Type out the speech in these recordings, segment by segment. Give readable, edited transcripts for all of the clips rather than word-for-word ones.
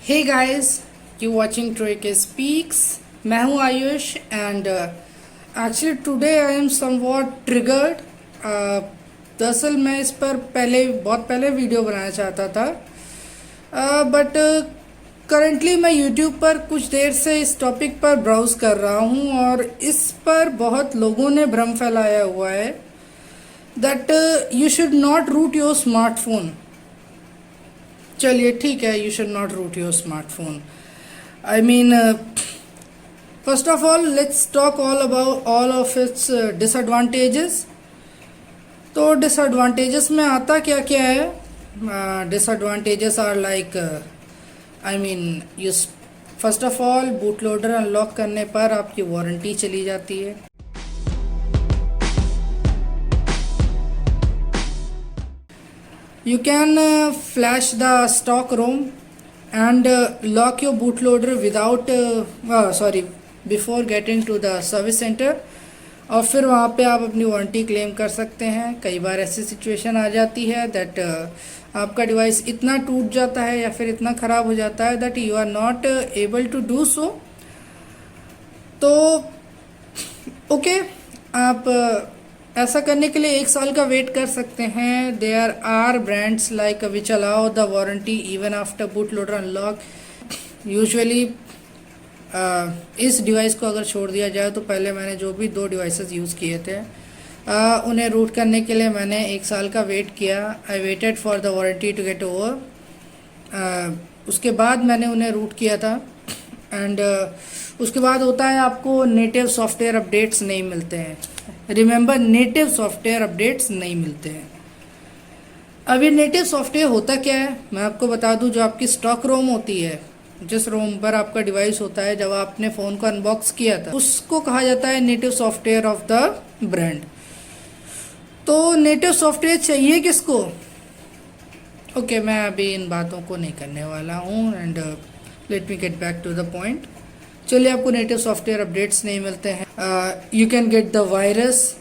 Hey guys, you watching Tre K speaks. मैं हूं Ayush and actually today I am somewhat triggered. दरअसल मैं इस पर बहुत पहले वीडियो बनाना चाहता था, बट करंटली मैं यूट्यूब पर कुछ देर से इस टॉपिक पर ब्राउज कर रहा हूं और इस पर बहुत लोगों ने भ्रम फैलाया हुआ है that you should not root your smartphone. चलिए ठीक है, you should not root your smartphone. I mean, first of all let's talk all of its disadvantages. तो डिसएडवांटेजेस में आता क्या क्या है? Disadvantages are like, I mean, you first of all boot loader unlock करने पर आपकी वारंटी चली जाती है। You can flash the stock ROM and lock your bootloader before getting to the service center, और फिर वहाँ पे आप अपनी वारंटी क्लेम कर सकते हैं। कई बार ऐसी सिचुएशन आ जाती है दैट आपका डिवाइस इतना टूट जाता है या फिर इतना ख़राब हो जाता है that you are not able to do so. तो ओके, आप ऐसा करने के लिए 1 साल का वेट कर सकते हैं। There are brands like which allow the warranty even after boot loader unlock. Usually इस डिवाइस को अगर छोड़ दिया जाए तो पहले मैंने जो भी 2 डिवाइसेस यूज़ किए थे उन्हें रूट करने के लिए मैंने 1 साल का वेट किया। I waited for the warranty to get over. उसके बाद मैंने उन्हें रूट किया था एंड उसके बाद होता है आपको नेटिव सॉफ्टवेयर अपडेट्स नहीं मिलते हैं। रिमेंबर, नेटिव सॉफ्टवेयर अपडेट्स नहीं मिलते हैं। अब ये नेटिव सॉफ्टवेयर होता क्या है मैं आपको बता दूं। जो आपकी स्टॉक रोम होती है, जिस रोम पर आपका डिवाइस होता है, जब आपने फ़ोन को अनबॉक्स किया था, उसको कहा जाता है native software of the brand. तो नेटिव सॉफ्टवेयर चाहिए किसको? ओके, मैं अभी इन बातों को नहीं करने वाला हूँ and let me get back to the point. चलिए, आपको नेटिव सॉफ्टवेयर अपडेट्स नहीं मिलते हैं। You can get the virus,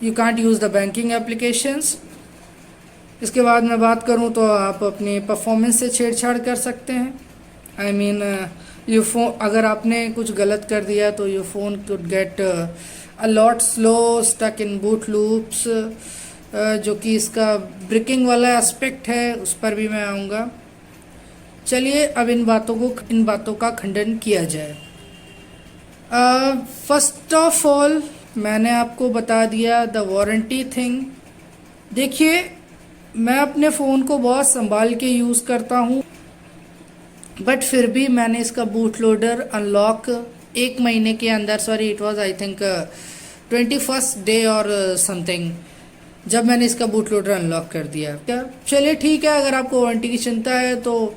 you can't use the banking applications. इसके बाद मैं बात करूं तो आप अपनी परफॉर्मेंस से छेड़छाड़ कर सकते हैं। आई मीन, योर फोन, अगर आपने कुछ गलत कर दिया तो your phone could get a lot slow, stuck in boot loops, जो कि इसका ब्रेकिंग वाला एस्पेक्ट है, उस पर भी मैं आऊँगा। चलिए, अब इन बातों का खंडन किया जाए। फर्स्ट ऑफ ऑल मैंने आपको बता दिया द वारंटी थिंग। देखिए, मैं अपने फ़ोन को बहुत संभाल के यूज़ करता हूँ, बट फिर भी मैंने इसका बूट लोडर अनलॉक 1 महीने के अंदर, sorry it was I think 21st day और समथिंग, जब मैंने इसका बूट लोडर अनलॉक कर दिया। क्या, चलिए ठीक है, अगर आपको वारंटी की चिंता है तो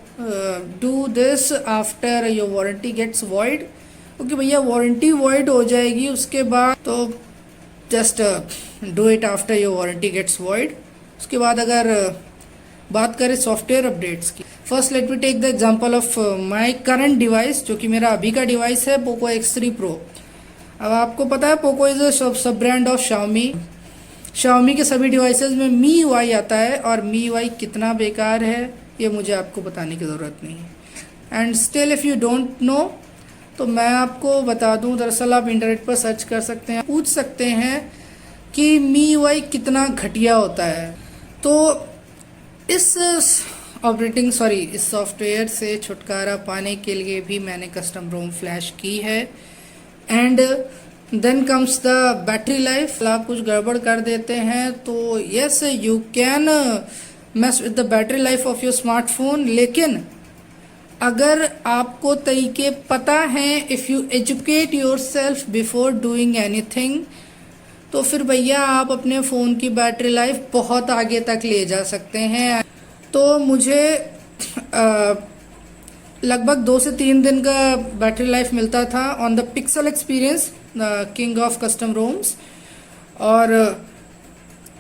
do this after your warranty gets void. Okay भैया, वारंटी वॉइड हो जाएगी उसके बाद, तो just do it after your warranty gets void. उसके बाद अगर बात करें सॉफ्टवेयर अपडेट्स की, first let me take the example of my current device, जो कि मेरा अभी का डिवाइस है, पोको X3 Pro। अब आपको पता है पोको इज अ सब ब्रांड ऑफ शाओमी के सभी डिवाइसेस में MIUI आता है, और MIUI कितना बेकार है ये मुझे आपको बताने की ज़रूरत नहीं है। And still if you don't know तो मैं आपको बता दूं, दरअसल आप इंटरनेट पर सर्च कर सकते हैं, पूछ सकते हैं कि MIUI कितना घटिया होता है। तो इस सॉफ्टवेयर से छुटकारा पाने के लिए भी मैंने कस्टम रोम फ्लैश की है। And then comes the battery life. आप कुछ गड़बड़ कर देते हैं तो yes, you can mess with the battery life of your smartphone, लेकिन अगर आपको तरीके पता हैं, if you educate yourself before doing anything, तो फिर भैया आप अपने फ़ोन की बैटरी लाइफ बहुत आगे तक ले जा सकते हैं। तो मुझे लगभग 2 से 3 दिन का बैटरी लाइफ मिलता था on the pixel experience, king of custom ROMs, और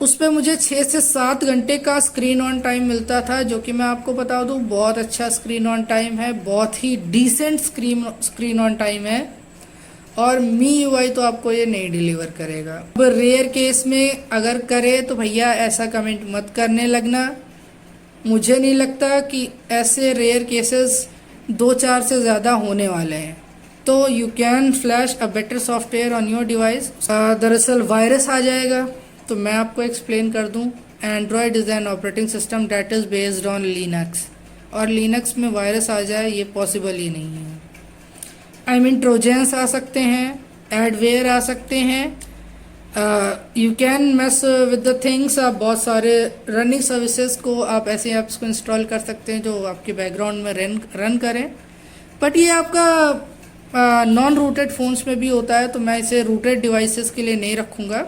उस पर मुझे 6 से 7 घंटे का स्क्रीन ऑन टाइम मिलता था, जो कि मैं आपको बता दूं बहुत अच्छा स्क्रीन ऑन टाइम है, बहुत ही डिसेंट स्क्रीन ऑन टाइम है। और MIUI तो आपको ये नहीं डिलीवर करेगा। अब रेयर केस में अगर करे तो भैया ऐसा कमेंट मत करने लगना, मुझे नहीं लगता कि ऐसे रेयर केसेस 2-4 से ज़्यादा होने वाले हैं। तो you can flash a better software on your device. दरअसल वायरस आ जाएगा, तो मैं आपको एक्सप्लेन कर दूं। Android is an operating system that is based on Linux, और लिनक्स में वायरस आ जाए ये पॉसिबल ही नहीं है। आई मीन ट्रोजन्स आ सकते हैं, एडवेयर आ सकते हैं, you can mess with the things. आप बहुत सारे रनिंग सर्विसेज को, आप ऐसे ऐप्स को इंस्टॉल कर सकते हैं जो आपके बैकग्राउंड में रन करें। बट ये आपका नॉन रूटेड फ़ोन्स में भी होता है, तो मैं इसे रूटेड डिवाइसेस के लिए नहीं रखूँगा।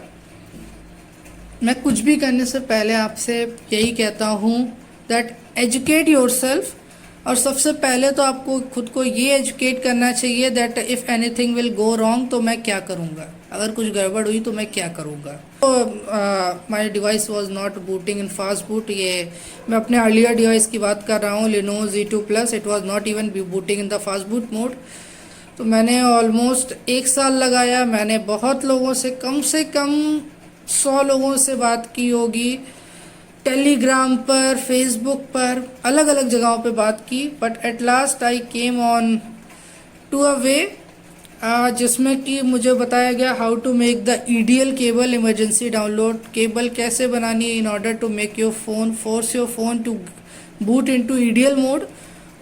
मैं कुछ भी करने से पहले आपसे यही कहता हूँ दैट एजुकेट योरसेल्फ। और सबसे पहले तो आपको खुद को ये एजुकेट करना चाहिए that if anything will go wrong तो मैं क्या करूँगा, अगर कुछ गड़बड़ हुई तो मैं क्या करूँगा। तो my device was not booting in fast boot. ये मैं अपने अर्लियर डिवाइस की बात कर रहा हूँ, Lenovo Z2 Plus। It was not even booting in the fast boot mode. तो मैंने ऑलमोस्ट 1 साल लगाया। मैंने बहुत लोगों से कम 100 लोगों से बात की होगी, टेलीग्राम पर, फेसबुक पर, अलग अलग जगहों पे बात की। But at last I came on to a way जिसमें कि मुझे बताया गया how to make the EDL cable emergency download cable कैसे बनानी है in order to make your phone, force your phone to boot into EDL mode.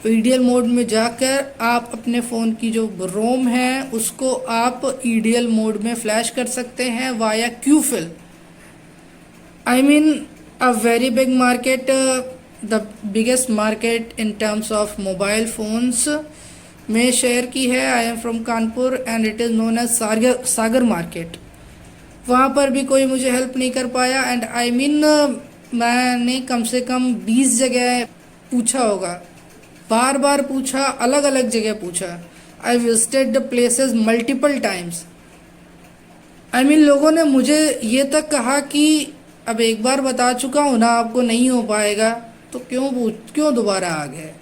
EDL mode में जाकर आप अपने फ़ोन की जो रोम है उसको आप ईडीएल मोड में फ्लैश कर सकते हैं via QFIL. I mean a very big market, the biggest market in terms of mobile phones में शेयर की है। I am from Kanpur and it is known as Sagar market. वहाँ पर भी कोई मुझे हेल्प नहीं कर पाया। एंड आई मीन मैंने कम से कम 20 जगह पूछा होगा, बार बार पूछा, अलग अलग जगह पूछा। I visited the places multiple times. I mean लोगों ने मुझे ये तक कहा कि अब एक बार बता चुका हूँ ना, आपको नहीं हो पाएगा तो क्यों दोबारा आ गए।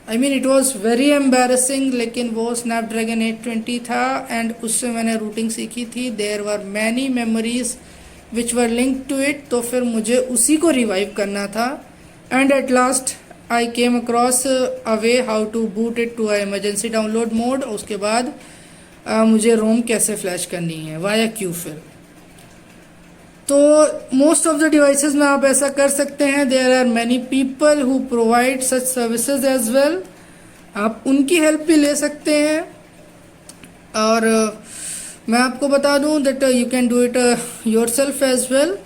I mean it was very embarrassing. लेकिन वो स्नैपड्रैगन 820 था एंड उससे मैंने रूटिंग सीखी थी। There were many memories which were link to it. तो फिर मुझे उसी को रिवाइव करना था। And at last I came across a way how to boot it to emergency download mode. उसके बाद मुझे रोम कैसे फ्लैश करनी है वाया क्यूफिल। तो मोस्ट ऑफ द डिवाइसेस में आप ऐसा कर सकते हैं। There are many people who provide such services as well. आप उनकी हेल्प भी ले सकते हैं। और मैं आपको बता दूं that you can do it yourself as well.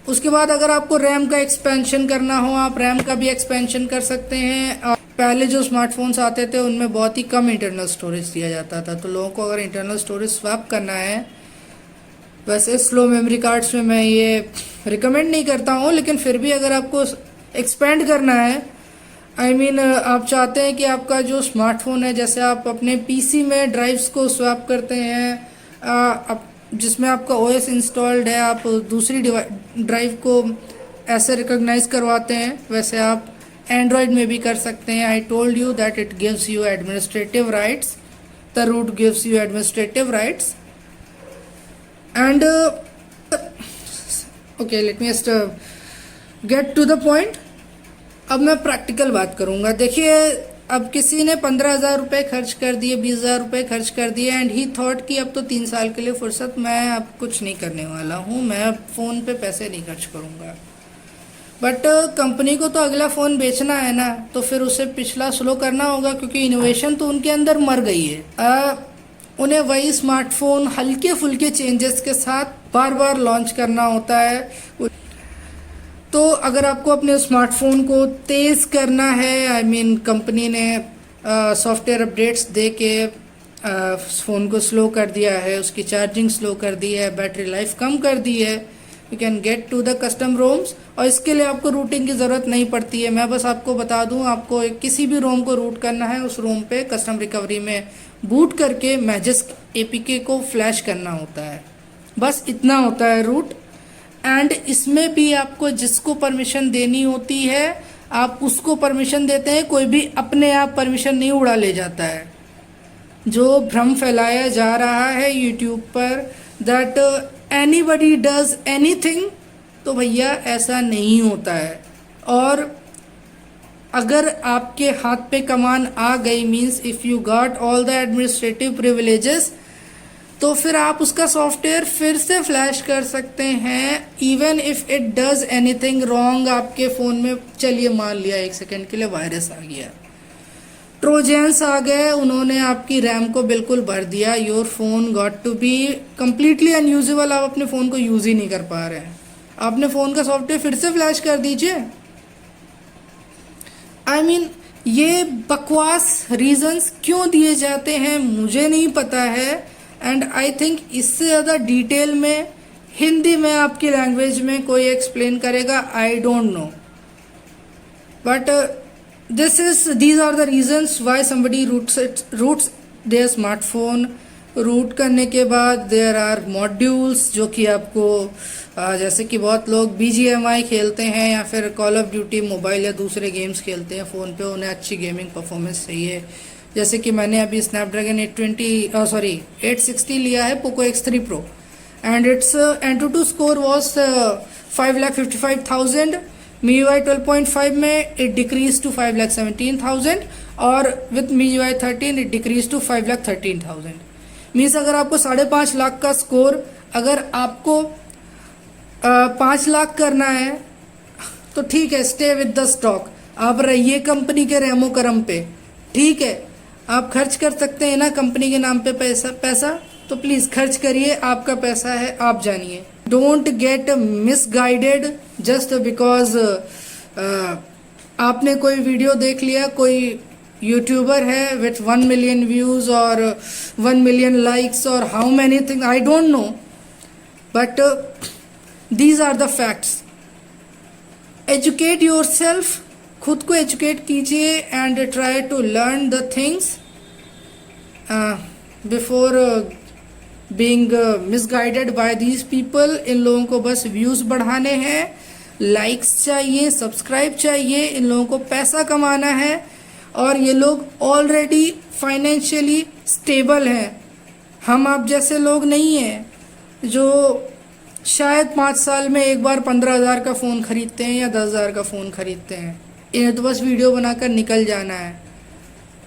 उसके बाद अगर आपको रैम का एक्सपेंशन करना हो, आप रैम का भी एक्सपेंशन कर सकते हैं। और पहले जो स्मार्टफोन्स आते थे उनमें बहुत ही कम इंटरनल स्टोरेज दिया जाता था। तो लोगों को अगर इंटरनल स्टोरेज स्वैप करना है, वैसे स्लो मेमोरी कार्ड्स में मैं ये रिकमेंड नहीं करता हूँ, लेकिन फिर भी अगर आपको एक्सपेंड करना है, आई मीन आप चाहते हैं कि आपका जो स्मार्टफोन है, जैसे आप अपने पीसी में ड्राइव्स को स्वैप करते हैं जिसमें आपका ओएस इंस्टॉल्ड है, आप दूसरी ड्राइव को ऐसे रिकॉग्नाइज करवाते हैं, वैसे आप एंड्रॉयड में भी कर सकते हैं। I told you that it gives you administrative rights, the root gives you administrative rights. And okay, let me just get to the point. अब मैं प्रैक्टिकल बात करूंगा। देखिए, अब किसी ने 15,000 रुपये खर्च कर दिए, 20,000 रुपये खर्च कर दिए एंड ही थॉट कि अब तो 3 साल के लिए फुर्सत, मैं अब कुछ नहीं करने वाला हूँ, मैं फ़ोन पे पैसे नहीं खर्च करूँगा। बट कंपनी को तो अगला फ़ोन बेचना है ना, तो फिर उसे पिछला स्लो करना होगा, क्योंकि इनोवेशन तो उनके अंदर मर गई है। उन्हें वही स्मार्टफोन हल्के फुल्के चेंजेस के साथ बार बार लॉन्च करना होता है। तो अगर आपको अपने स्मार्टफोन को तेज़ करना है, आई मीन कंपनी ने सॉफ्टवेयर अपडेट्स दे के फ़ोन को स्लो कर दिया है, उसकी चार्जिंग स्लो कर दी है, बैटरी लाइफ कम कर दी है, you can get to the custom ROMs. और इसके लिए आपको रूटिंग की ज़रूरत नहीं पड़ती है। मैं बस आपको बता दूं, आपको किसी भी रोम को रूट करना है, उस रोम पे कस्टम रिकवरी में बूट करके मैजिस्क एपीके को फ्लैश करना होता है, बस इतना होता है रूट। एंड इसमें भी आपको जिसको परमिशन देनी होती है आप उसको परमिशन देते हैं, कोई भी अपने आप परमिशन नहीं उड़ा ले जाता है। जो भ्रम फैलाया जा रहा है यूट्यूब पर दैट एनीबडी डज एनीथिंग तो भैया ऐसा नहीं होता है। और अगर आपके हाथ पे कमान आ गई, means if you got all the administrative privileges, तो फिर आप उसका सॉफ्टवेयर फिर से फ्लैश कर सकते हैं, even if it does anything wrong आपके फ़ोन में। चलिए मान लिया 1 सेकेंड के लिए वायरस आ गया, ट्रोजन्स आ गए, उन्होंने आपकी रैम को बिल्कुल भर दिया, your phone got to be completely unusable, आप अपने फ़ोन को यूज़ ही नहीं कर पा रहे हैं। आपने फ़ोन का सॉफ्टवेयर फिर से फ्लैश कर दीजिए। आई मीन ये बकवास रीजंस क्यों दिए जाते हैं मुझे नहीं पता है, एंड आई थिंक इससे ज़्यादा डिटेल में हिंदी में आपकी लैंग्वेज में कोई एक्सप्लेन करेगा, I don't know, but these are the reasons why somebody roots their smartphone। Root करने के बाद देयर आर मॉड्यूल्स जो कि आपको जैसे कि बहुत लोग BGMI खेलते हैं या फिर कॉल ऑफ ड्यूटी मोबाइल या दूसरे गेम्स खेलते हैं फ़ोन पे, उन्हें अच्छी गेमिंग परफॉर्मेंस चाहिए। जैसे कि मैंने अभी स्नैपड्रैगन 860 लिया है, Poco X3 Pro, and it's Antutu score was 5,55,000। MIUI 12.5 में इट डिक्रीज टू 5,17,000 और with MIUI 13 it decrease to 5,13,000। Means अगर आपको 5.5 लाख का स्कोर, अगर आपको 5 लाख करना है तो ठीक है, स्टे विद द स्टॉक, आप रहिए कंपनी के रेमो करम पे, ठीक है। आप खर्च कर सकते हैं ना कंपनी के नाम पे पैसा, तो प्लीज़ खर्च करिए, आपका पैसा है, आप जानिए। Don't get misguided just because आपने कोई वीडियो देख लिया, कोई यूट्यूबर है विथ 1 मिलियन व्यूज और 1 मिलियन लाइक्स और how many thing I don't know, but these are the facts. Educate yourself, खुद को एजुकेट कीजिए and try to learn the things before being misguided by these people. इन लोगों को बस views बढ़ाने हैं, लाइक्स चाहिए, सब्सक्राइब चाहिए, इन लोगों को पैसा कमाना है, और ये लोग ऑलरेडी फाइनेंशियली स्टेबल हैं। हम आप जैसे लोग नहीं हैं जो शायद 5 साल में एक बार 15,000 का फ़ोन खरीदते हैं या 10,000 का फ़ोन खरीदते हैं। इन्हें तो बस वीडियो बनाकर निकल जाना है।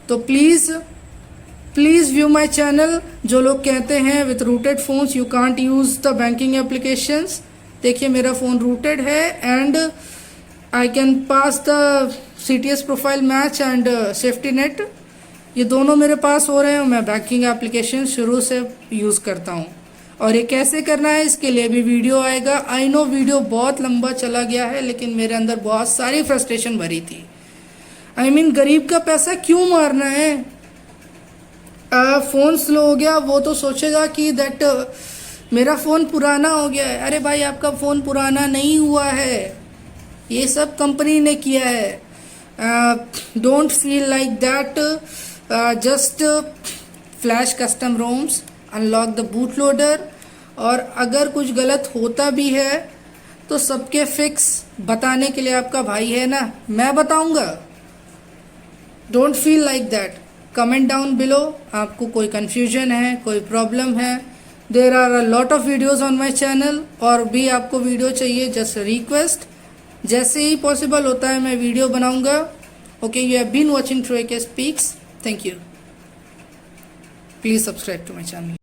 तो प्लीज़ व्यू माई चैनल। जो लोग कहते हैं with rooted phones you can't use the banking applications, देखिए मेरा फ़ोन रूटेड है and I can pass the CTS profile match and safety net, ये दोनों मेरे पास हो रहे हैं। मैं बैंकिंग एप्लीकेशन शुरू से यूज़ करता हूँ, और ये कैसे करना है इसके लिए भी वीडियो आएगा। आई नो वीडियो बहुत लंबा चला गया है, लेकिन मेरे अंदर बहुत सारी फ्रस्ट्रेशन भरी थी। आई मीन गरीब का पैसा क्यों मारना है। फ़ोन स्लो हो गया, वो तो सोचेगा कि दैट मेरा फ़ोन पुराना हो गया है। अरे भाई आपका फ़ोन पुराना नहीं हुआ है, ये सब कंपनी ने किया है। Don't feel like that, just flash custom roams, unlock the boot loader, और अगर कुछ गलत होता भी है तो सबके फिक्स बताने के लिए आपका भाई है ना, मैं बताऊंगा। Don't feel like that. Comment down below, आपको कोई कन्फ्यूजन है, कोई प्रॉब्लम है। There are a lot of videos on my channel, और भी आपको वीडियो चाहिए जस्ट रिक्वेस्ट, जैसे ही पॉसिबल होता है मैं वीडियो बनाऊंगा। Okay, you have been watching true AK speaks, thank you. Please subscribe to my channel.